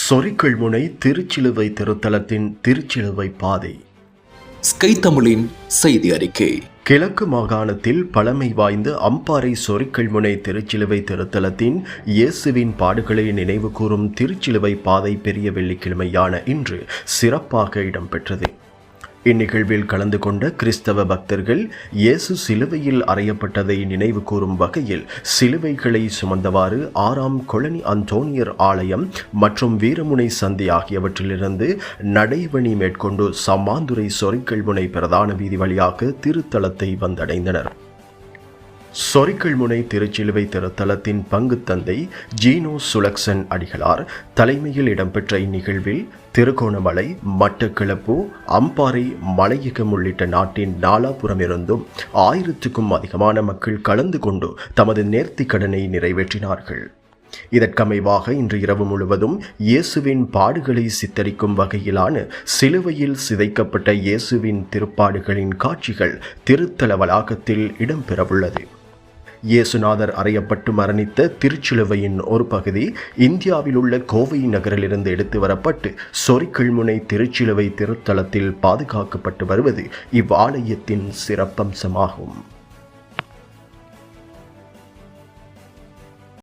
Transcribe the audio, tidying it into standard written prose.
சொரிக்கல்முனை திருச்சிலுவை திருத்தலத்தின் திருச்சிலுவை பாதை. ஸ்கை தமிழின் செய்தி அறிக்கை. கிழக்கு மாகாணத்தில் பழமை வாய்ந்த அம்பாறை சொரிக்கல்முனை திருச்சிலுவை திருத்தலத்தின் இயேசுவின் பாடுகளை நினைவு கூறும் திருச்சிலுவை பாதை பெரிய வெள்ளிக்கிழமையான இன்று சிறப்பாக இடம்பெற்றது. இந்நிகழ்வில் கலந்து கொண்ட கிறிஸ்தவ பக்தர்கள் இயேசு சிலுவையில் அறையப்பட்டதை நினைவு கூறும் வகையில் சிலுவைகளை சுமந்தவாறு 6ஆம் கொலனி அந்தோனியர் ஆலயம் மற்றும் வீரமுனை சந்தி ஆகியவற்றிலிருந்து நடைவணி மேற்கொண்டு சம்மாந்துறை சொரிக்கல்முனை பிரதான வீதி வழியாக திருத்தலத்தை வந்தடைந்தனர். சொரிக்கல்முனை திருச்சிலுவை திருத்தலத்தின் பங்கு தந்தை ஜீனோ சுலக்சன் அடிகளார் தலைமையில் இடம்பெற்ற இந்நிகழ்வில் திருகோணமலை, மட்டக்களப்பு, அம்பாறை, மலையகம் உள்ளிட்ட நாட்டின் நாலாபுறமிருந்தும் 1000க்கும் அதிகமான மக்கள் கலந்து கொண்டு தமது நேர்த்திக் கடனை நிறைவேற்றினார்கள். இதற்கமைவாக இன்று இரவு முழுவதும் இயேசுவின் பாடுகளை சித்தரிக்கும் வகையிலான சிலுவையில் சிதைக்கப்பட்ட இயேசுவின் திருப்பாடுகளின் காட்சிகள் திருத்தல வளாகத்தில் இடம்பெறவுள்ளது. இயேசுநாதர் அறையப்பட்டு மரணித்த திருச்சிலுவையின் ஒரு பகுதி இந்தியாவில் உள்ள கோவை நகரிலிருந்து எடுத்து வரப்பட்டு சொரிக்கல்முனை திருச்சிலுவை திருத்தலத்தில் பாதுகாக்கப்பட்டு வருவது இவ்வாலயத்தின் சிறப்பம்சமாகும்.